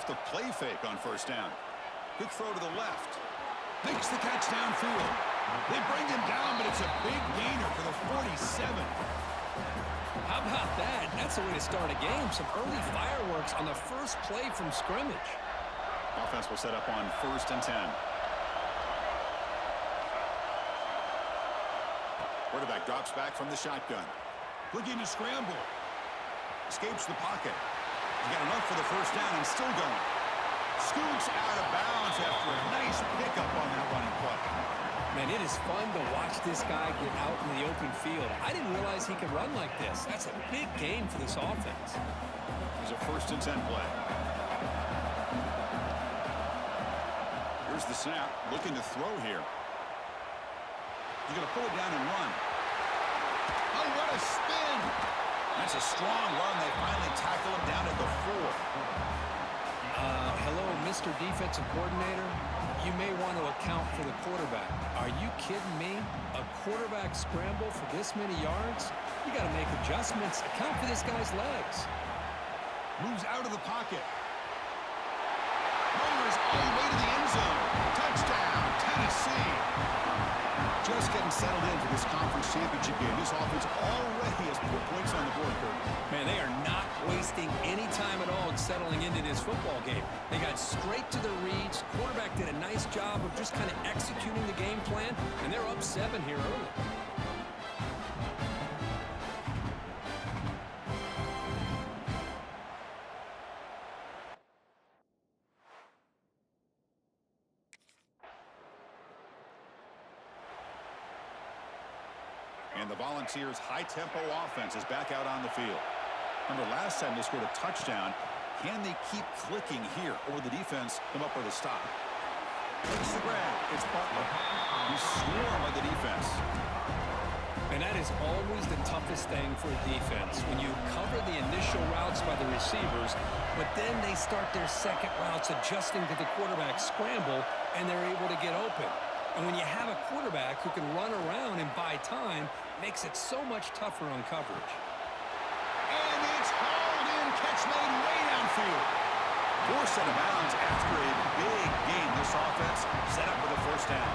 the play fake on first down. Quick throw to the left. Makes the catch downfield. They bring him down, but it's a big gainer for the 47. How about that? That's the way to start a game. Some early fireworks on the first play from scrimmage. Offense will set up on 1st and 10. Quarterback drops back from the shotgun. Looking to scramble. Escapes the pocket. He got enough for the first down and still going. Scoots out of bounds after a nice pickup on that running play. Man, it is fun to watch this guy get out in the open field. I didn't realize he could run like this. That's a big game for this offense. Here's a 1st and 10 play. Here's the snap. Looking to throw here. He's going to pull it down and run. Oh, what a spin! That's a strong run. They finally tackle him down at the 4. Hello, Mr. Defensive Coordinator. You may want to account for the quarterback. Are you kidding me? A quarterback scramble for this many yards? You got to make adjustments. Account for this guy's legs. Moves out of the pocket. Rolls all the way to the end zone. Touchdown, Tennessee. Just getting settled in for this conference championship game. This offense already has put points on the board, Kurt. Man, they are not wasting any time at all in settling into this football game. They got straight to the reads. Quarterback did a nice job of just kind of executing the game plan, and they're up 7 here early. And the Volunteers' high-tempo offense is back out on the field. Remember, last time they scored a touchdown. Can they keep clicking here, or the defense come up with a stop? Takes the grab. It's Butler. He's swarmed by the defense. And that is always the toughest thing for a defense, when you cover the initial routes by the receivers, but then they start their second routes adjusting to the quarterback scramble, and they're able to get open. And when you have a quarterback who can run around and buy time, makes it so much tougher on coverage. And it's hauled in. Catch made way downfield. Forced out of bounds after a big game. This offense set up with a first down.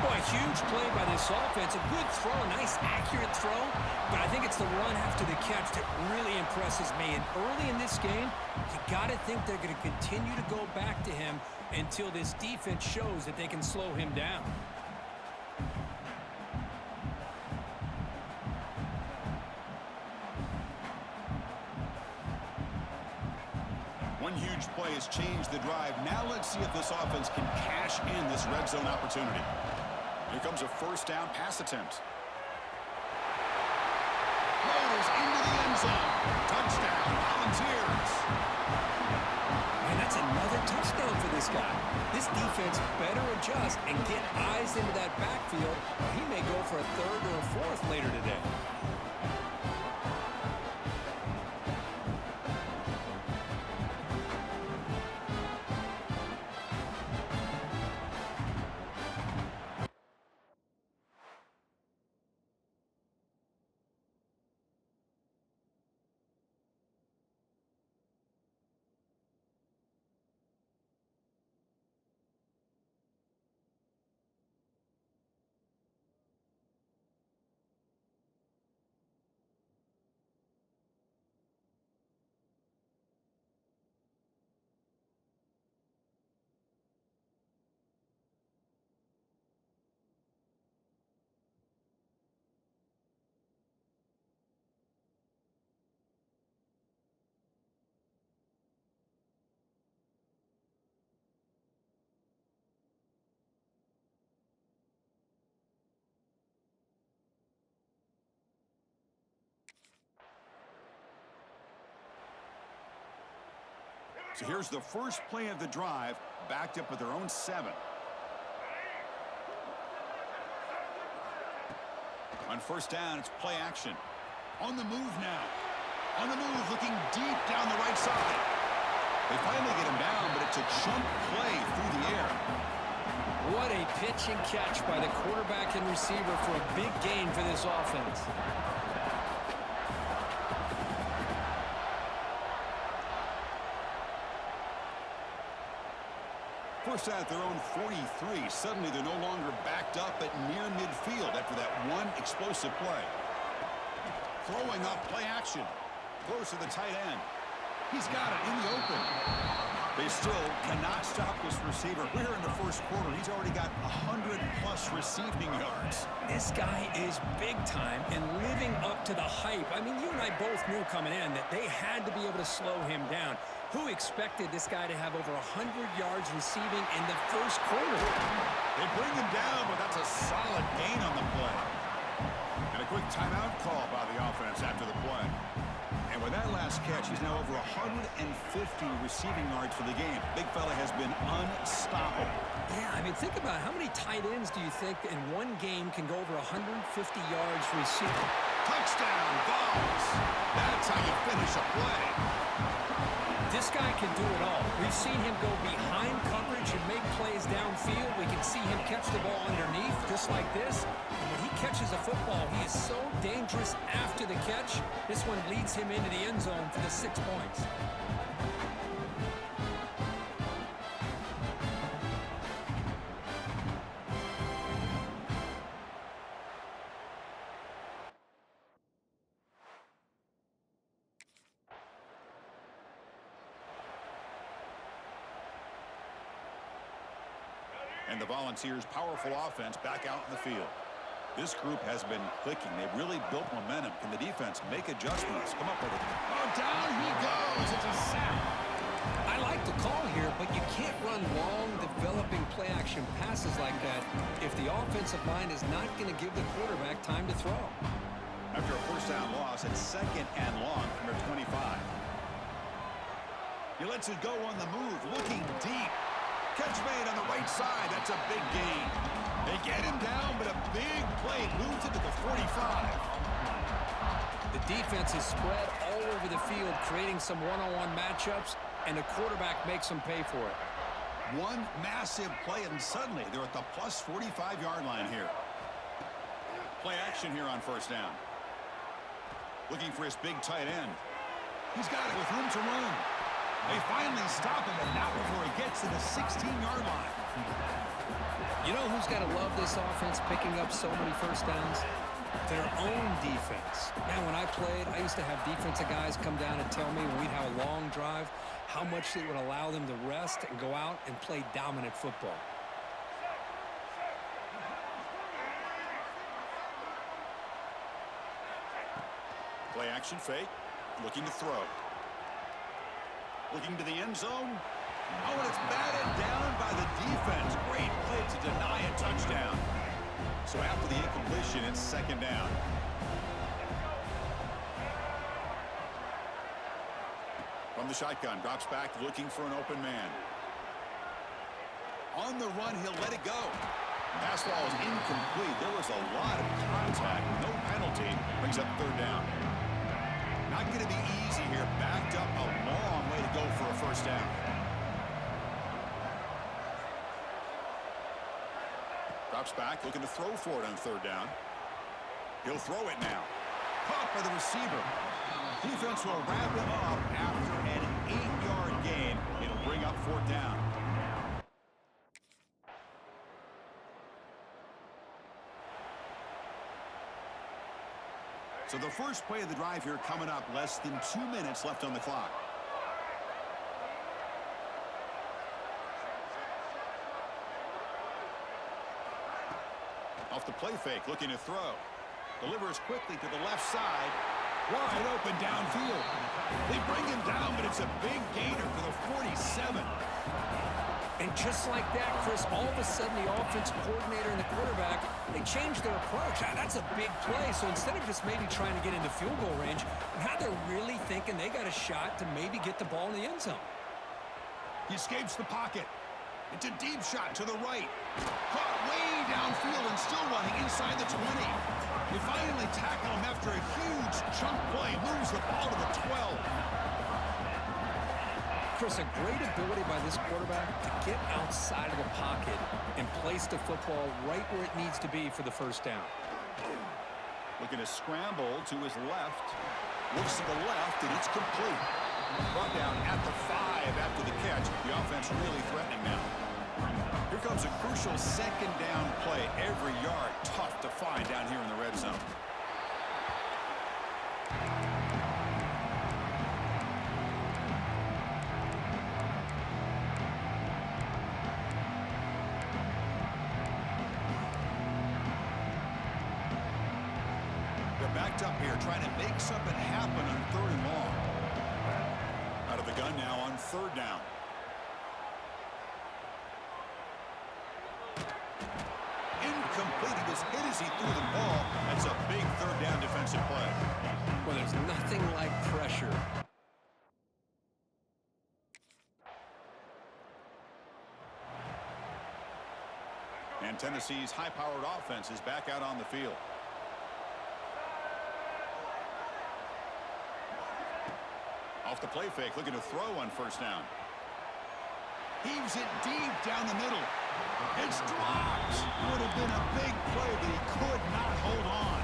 Boy, a huge play by this offense. A good throw, a nice accurate throw. But I think it's the run after the catch that really impresses me. And early in this game, you got to think they're going to continue to go back to him until this defense shows that they can slow him down. One huge play has changed the drive. Now let's see if this offense can cash in this red zone opportunity. Here comes a first down pass attempt. Rolls into the end zone. Touchdown, Volunteers. And that's another touchdown for this guy. This defense better adjust and get eyes into that backfield, or he may go for a 3rd or a 4th later today. So here's the first play of the drive, backed up with their own 7. On first down, it's play action. On the move now. On the move, looking deep down the right side. They finally get him down, but it's a jump play through the air. What a pitch and catch by the quarterback and receiver for a big gain for this offense. First at their own 43. Suddenly they're no longer backed up at near midfield after that one explosive play. Throwing up play action. Close to the tight end. He's got it in the open. They still cannot stop this receiver. We're in the first quarter. He's already got 100-plus receiving yards. This guy is big time and living up to the hype. I mean, you and I both knew coming in that they had to be able to slow him down. Who expected this guy to have over 100 yards receiving in the first quarter? They bring him down, but that's a solid gain on the play. And a quick timeout call by the offense after the play. And with that last catch, he's now over 150 receiving yards for the game. Big fella has been unstoppable. Yeah, I mean, think about how many tight ends do you think in one game can go over 150 yards receiving? Touchdown, Vols. That's how you finish a play. This guy can do it all. We've seen him go behind coverage and make plays downfield. We can see him catch the ball underneath, just like this. And when he catches a football, he is so dangerous after the catch. This one leads him into the end zone for the 6 points. And the Volunteers' powerful offense back out in the field. This group has been clicking. They've really built momentum. Can the defense make adjustments? Come up with it. Oh, down he goes. It's a sack. I like the call here, but you can't run long, developing play-action passes like that if the offensive line is not going to give the quarterback time to throw. After a first down loss, it's 2nd and long from their 25. He lets it go on the move, looking deep. Catch made on the right side. That's a big gain. They get him down, but a big play moves it to the 45. The defense is spread all over the field, creating some one-on-one matchups, and the quarterback makes them pay for it. One massive play, and suddenly they're at the plus 45-yard line here. Play action here on first down. Looking for his big tight end. He's got it with room to run. They finally stop him, and not before he gets to the 16-yard line. You know who's got to love this offense picking up so many first downs? Their own defense. Man, when I played, I used to have defensive guys come down and tell me when we'd have a long drive how much it would allow them to rest and go out and play dominant football. Play action fake. Looking to throw. Looking to the end zone. Oh, and it's batted down by the defense. Great play to deny a touchdown. So after the incompletion, it's 2nd down. From the shotgun, drops back, looking for an open man. On the run, he'll let it go. Pass ball is incomplete. There was a lot of contact. No penalty. Brings up 3rd down. Not going to be easy here. Backed up a long way to go for a first down. Drops back, looking to throw for it on 3rd down. He'll throw it now. Caught by the receiver. Defense will wrap him up after an 8-yard gain. It'll bring up 4th down. So the first play of the drive here coming up, less than 2 minutes left on the clock. Off the play fake, looking to throw. Delivers quickly to the left side. Wide open downfield. They bring him down, but it's a big gainer for the 47. And just like that, Chris, all of a sudden the offensive coordinator and the quarterback, they changed their approach. That's a big play. So instead of just maybe trying to get into field goal range, now they're really thinking they got a shot to maybe get the ball in the end zone. He escapes the pocket. It's a deep shot to the right. Caught way downfield and still running inside the 20. They finally tackle him after a huge chunk play. Moves the ball to the 12. Chris, a great ability by this quarterback to get outside of the pocket and place the football right where it needs to be for the first down. Looking to scramble to his left. Looks to the left, and it's complete. Brought down at the 5 after the catch. The offense really threatening now. Here comes a crucial second down play. Every yard tough to find down here in the red zone. They're backed up here trying to make something happen on 3rd and long. Out of the gun now on 3rd down. Incomplete. He was hit as he threw the ball. That's a big 3rd down defensive play. Well, there's nothing like pressure. And Tennessee's high-powered offense is back out on the field. Off the play fake, looking to throw on 1st down. Heaves it deep down the middle. It's dropped. Would have been a big play, but he could not hold on.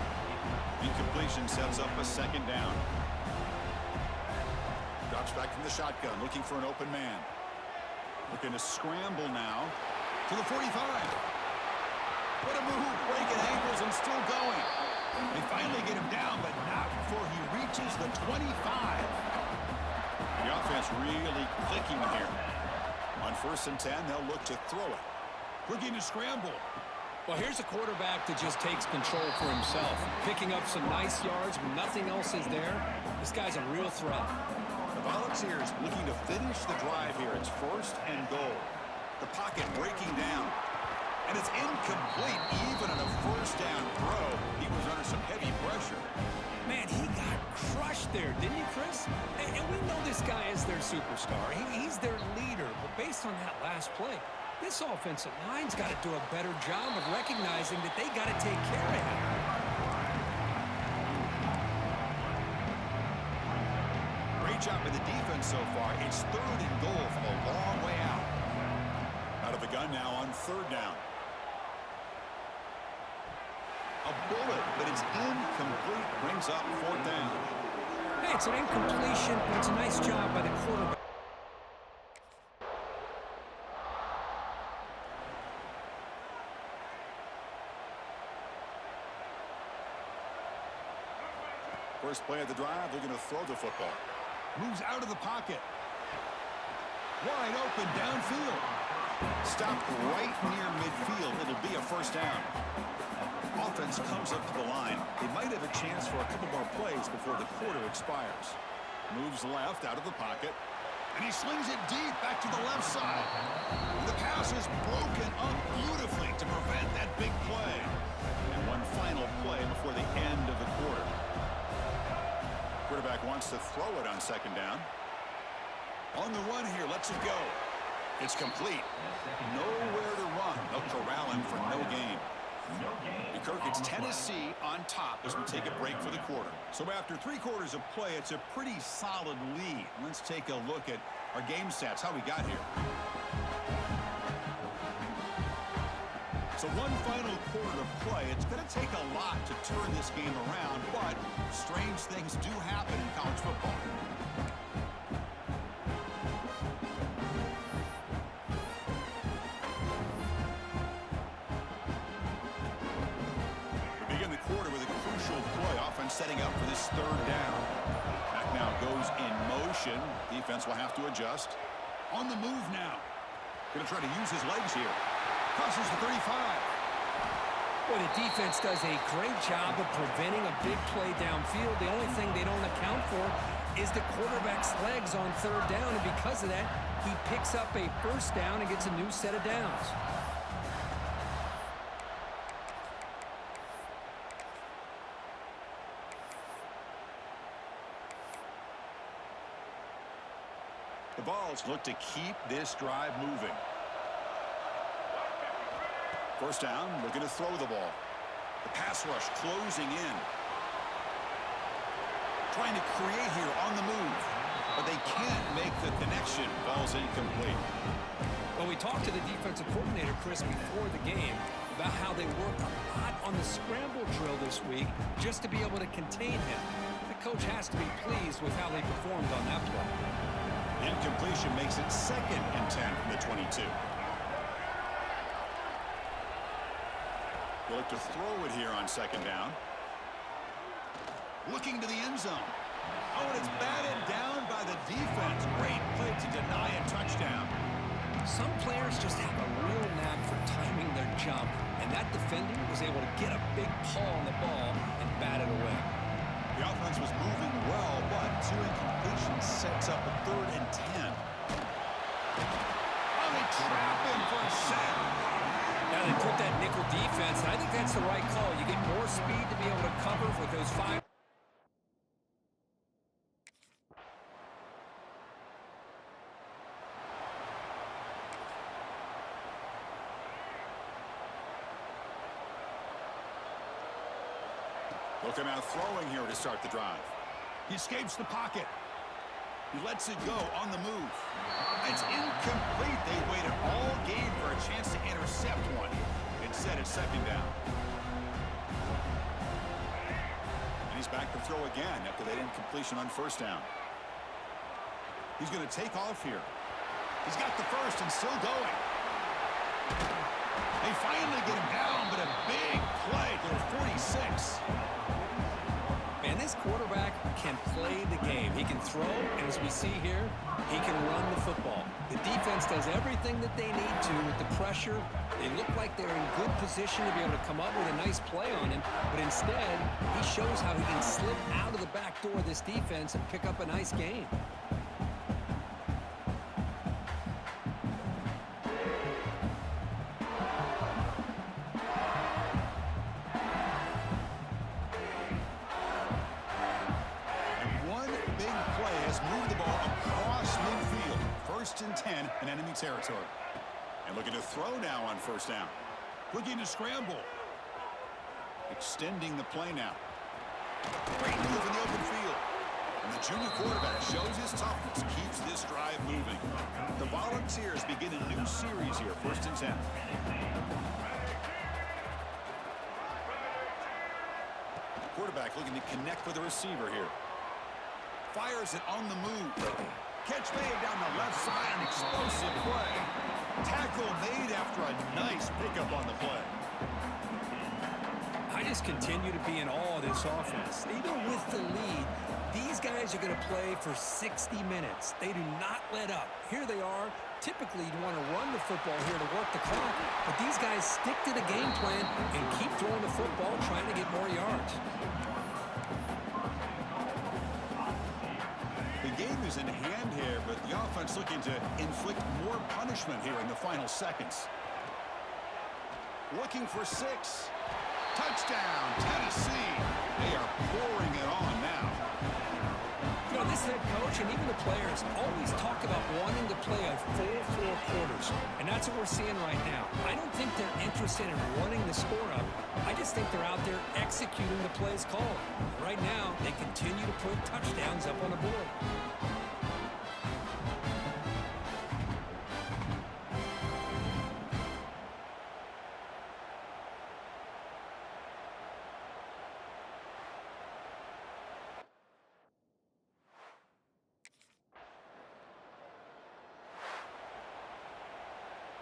Incompletion sets up a 2nd down. Drops back from the shotgun, looking for an open man. Looking to scramble now to the 45. What a move, breaking ankles and still going. They finally get him down, but not before he reaches the 25. The offense really clicking here. On 1st and 10, they'll look to throw it. Looking to scramble. Well, here's a quarterback that just takes control for himself. Picking up some nice yards when nothing else is there. This guy's a real threat. The Volunteers looking to finish the drive here. It's 1st and goal. The pocket breaking down. And it's incomplete even on a 1st down throw. He was under some heavy pressure. Man, he got crushed there, didn't he, Chris? And we know this guy is their superstar. He's their leader. But based on that last play, this offensive line's got to do a better job of recognizing that they got to take care of him. Great job by the defense so far. It's 3rd and goal from a long way out. Out of the gun now on 3rd down. A bullet, but it's incomplete. Brings up 4th down. Hey, it's an incompletion, but it's a nice job by the quarterback. First play of the drive, they're going to throw the football. Moves out of the pocket. Wide open downfield. Stopped right near midfield. It'll be a 1st down. Offense comes up to the line. They might have a chance for a couple more plays before the quarter expires. Moves left out of the pocket. And he slings it deep back to the left side. The pass is broken up beautifully to prevent that big play. And one final play before the end of the quarter. Quarterback wants to throw it on 2nd down. On the run here, lets it go. It's complete. Nowhere to run. They'll corral him for no gain. Kirk, it's Tennessee on top as we take a break for the quarter. So after 3 quarters of play, it's a pretty solid lead. Let's take a look at our game stats, how we got here. So one final quarter of play. It's going to take a lot to turn this game around, but strange things do happen in college football. We begin the quarter with a crucial play. Offense setting up for this 3rd down. Back now goes in motion. Defense will have to adjust. On the move now. Going to try to use his legs here. Crosses the 35. Well, the defense does a great job of preventing a big play downfield. The only thing they don't account for is the quarterback's legs on 3rd down, and because of that, he picks up a 1st down and gets a new set of downs. The Vols look to keep this drive moving. 1st down, looking to throw the ball. The pass rush closing in. Trying to create here on the move, but they can't make the connection. Ball's incomplete. Well, we talked to the defensive coordinator, Chris, before the game about how they worked a lot on the scramble drill this week just to be able to contain him. The coach has to be pleased with how they performed on that play. Incompletion makes it 2nd and 10 from the 22. They'll look to throw it here on second down. Looking to the end zone. Oh, and it's batted down by the defense. Great play to deny a touchdown. Some players just have a real knack for timing their jump, and that defender was able to get a big paw on the ball and bat it away. The offense was moving well, but two incompletions sets up a 3rd and 10. Oh, they trap him for a sack. Now they put that nickel defense, and I think that's the right call. You get more speed to be able to cover with those 5. Look him out throwing here to start the drive. He escapes the pocket. He lets it go on the move. It's incomplete. They waited all game for a chance to intercept one. Instead, it's second down. And he's back to throw again after that incompletion on first down. He's going to take off here. He's got the first and still going. They finally get him down, but a big play to the 46. Man, this quarterback can play the game. He can throw, and as we see here, he can run the football. The defense does everything that they need to with the pressure. They look like they're in good position to be able to come up with a nice play on him, but instead, he shows how he can slip out of the back door of this defense and pick up a nice gain. And 10 in enemy territory. And looking to throw now on first down. Looking to scramble. Extending the play now. Great move in the open field. And the junior quarterback shows his toughness, keeps this drive moving. The Volunteers begin a new series here, 1st and 10. Quarterback looking to connect with the receiver here. Fires it on the move. Catch made down the left side, an explosive play. Tackle made after a nice pickup on the play. I just continue to be in awe of this offense. Even with the lead, these guys are going to play for 60 minutes. They do not let up. Here they are. Typically, you want to run the football here to work the clock, but these guys stick to the game plan and keep throwing the football, trying to get more yards. The game is in hand here, but the offense looking to inflict more punishment here in the final seconds. Looking for 6. Touchdown, Tennessee. They are pouring it on now. You know, this head coach and even the players always talk about wanting to play a full 4 quarters, and that's what we're seeing right now. I don't think they're interested in running the score up. I just think they're out there executing the plays called. Right now, they continue to put touchdowns up on the board.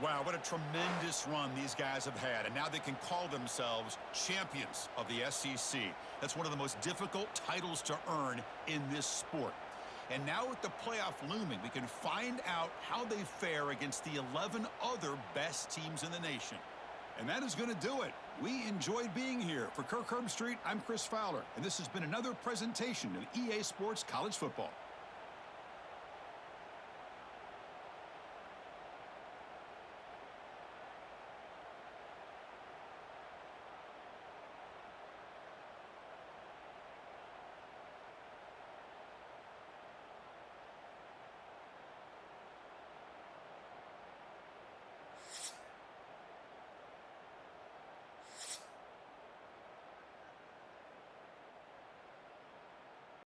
Wow, what a tremendous run these guys have had, and now they can call themselves champions of the SEC. That's one of the most difficult titles to earn in this sport. And now with the playoff looming, we can find out how they fare against the 11 other best teams in the nation. And that is going to do it. We enjoyed being here. For Kirk Herbstreit, I'm Chris Fowler, and this has been another presentation of EA Sports College Football.